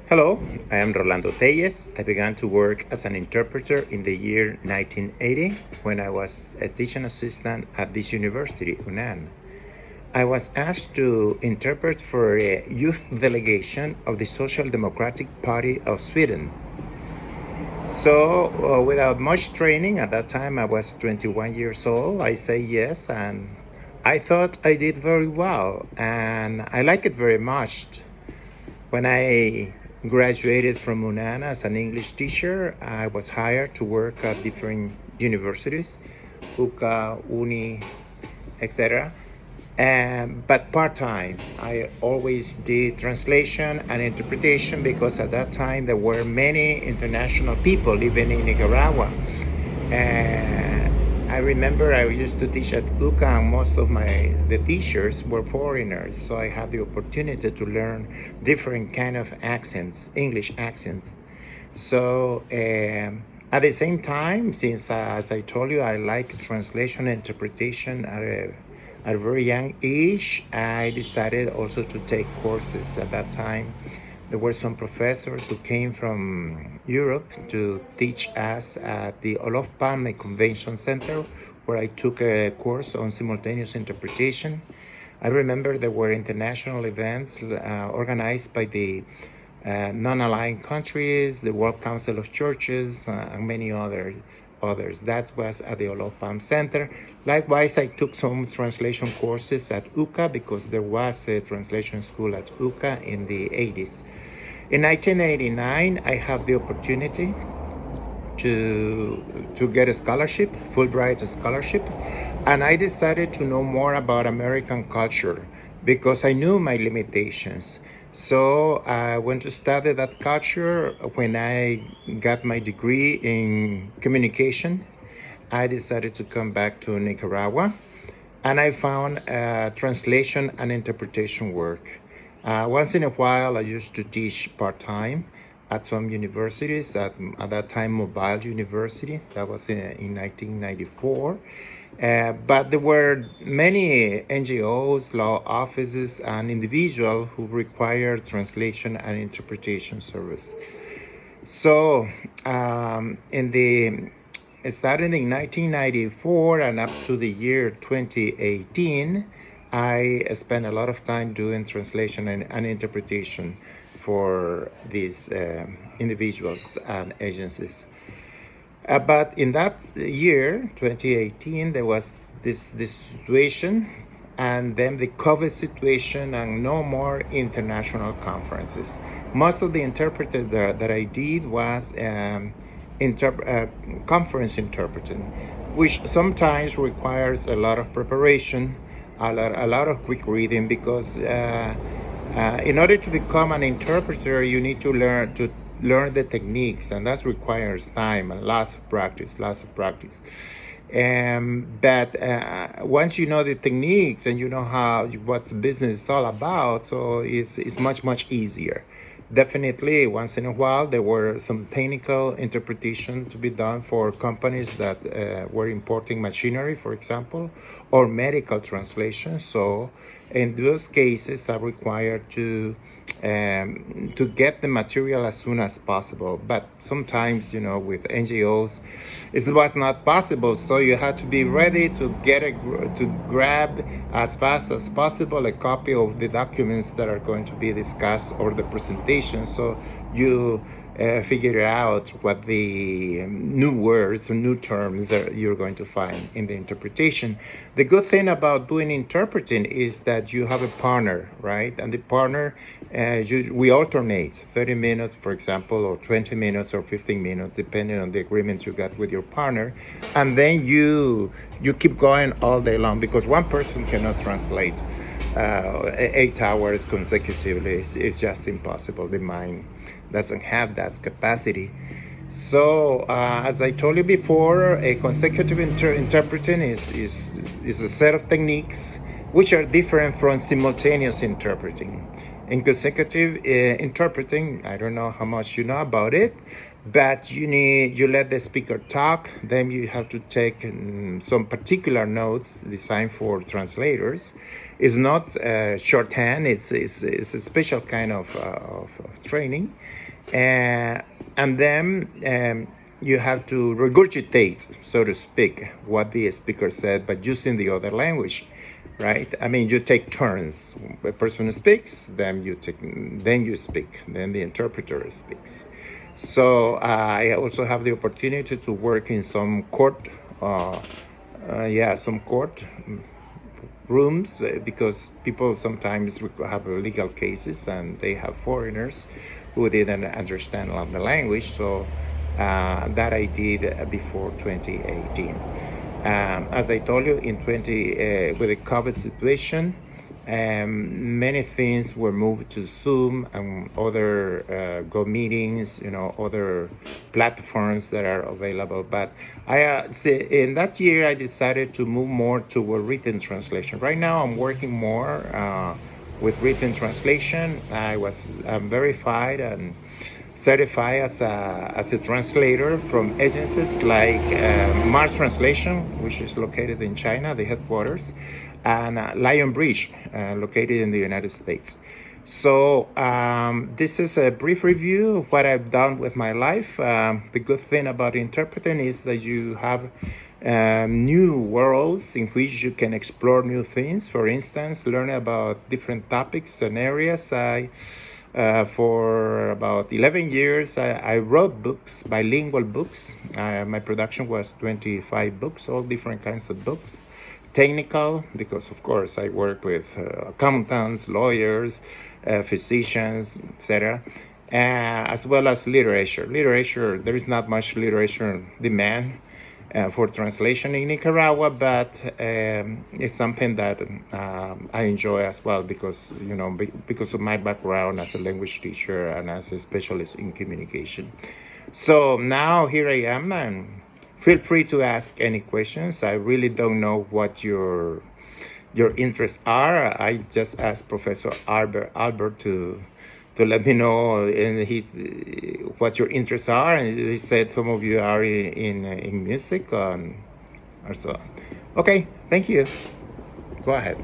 Hello, I am Rolando Telles. I began to work as an interpreter in the year 1980 when I was a teaching assistant at this university, UNAN. I was asked to interpret for a youth delegation of the Social Democratic Party of Sweden. So, without much training, at that time I was 21 years old, I say yes, and I thought I did very well, and I like it very much. When I graduated from UNAN as an English teacher, I was hired to work at different universities, UCA, UNI, etc. But part-time. I always did translation and interpretation because at that time there were many international people living in Nicaragua. And I remember I used to teach at UCA, and most of the teachers were foreigners, so I had the opportunity to learn different kind of accents, English accents. So at the same time, since as I told you, I like translation and interpretation at a very young age, I decided also to take courses. At that time, there were some professors who came from Europe to teach us at the Olof Palme Convention Center, where I took a course on simultaneous interpretation. I remember there were international events organized by the non-aligned countries, the World Council of Churches, and many others. That was at the Olof Palme Center. Likewise, I took some translation courses at UCA because there was a translation school at UCA in the 80s. In 1989, I have the opportunity to get a scholarship, Fulbright scholarship, and I decided to know more about American culture because I knew my limitations. So I went to study that culture. When I got my degree in communication, I decided to come back to Nicaragua, and I found translation and interpretation work. Once in a while, I used to teach part-time at some universities, at that time Mobile University, that was in 1994. But there were many NGOs, law offices, and individuals who required translation and interpretation service. So starting in 1994 and up to the year 2018, I spent a lot of time doing translation and interpretation for these individuals and agencies. But in that year, 2018, there was this situation, and then the COVID situation, and no more international conferences. Most of the interpreting that I did was conference interpreting, which sometimes requires a lot of preparation, a lot of quick reading, because in order to become an interpreter, you need to learn the techniques, and that requires time and lots of practice. But once you know the techniques and you know what business is all about, so it's much easier. Definitely, once in a while, there were some technical interpretation to be done for companies that were importing machinery, for example, or medical translation. So in those cases, are required to get the material as soon as possible. But sometimes, with NGOs, it was not possible. So you had to be ready to grab as fast as possible a copy of the documents that are going to be discussed or the presentation. So you figure out what the new words or new terms you're going to find in the interpretation. The good thing about doing interpreting is that you have a partner, right? And the partner, we alternate 30 minutes, for example, or 20 minutes or 15 minutes, depending on the agreement you got with your partner. And then you keep going all day long, because one person cannot translate 8 hours consecutively. It's just impossible. The mind doesn't have that capacity. So as I told you before, a consecutive interpreting is a set of techniques which are different from simultaneous interpreting. In consecutive interpreting, I don't know how much you know about it, but you let the speaker talk. Then you have to take some particular notes designed for translators. It's not shorthand. It's a special kind of training, and then you have to regurgitate, so to speak, what the speaker said, but using the other language, right? I mean, you take turns. A person speaks, then you speak, then the interpreter speaks. So I also have the opportunity to work in some court, some court rooms, because people sometimes have legal cases and they have foreigners who didn't understand the language. So that I did before 2018. As I told you, in with the COVID situation, many things were moved to Zoom and other Go meetings, other platforms that are available. But in that year, I decided to move more toward written translation. Right now, I'm working more with written translation. I'm verified and certified as a translator from agencies like Mars Translation, which is located in China, the headquarters, and Lion Bridge, located in the United States. So this is a brief review of what I've done with my life. The good thing about interpreting is that you have new worlds in which you can explore new things. For instance, learn about different topics and areas. For about 11 years, I wrote books, bilingual books. My production was 25 books, all different kinds of books. Technical, because of course I work with accountants, lawyers, physicians, etc., as well as literature. Literature, there is not much literature demand for translation in Nicaragua, but it's something that I enjoy as well, because because of my background as a language teacher and as a specialist in communication. So now here I am, and feel free to ask any questions. I really don't know what your interests are. I just asked Professor Albert to let me know what your interests are, and he said some of you are in music or so. Okay, thank you. Go ahead.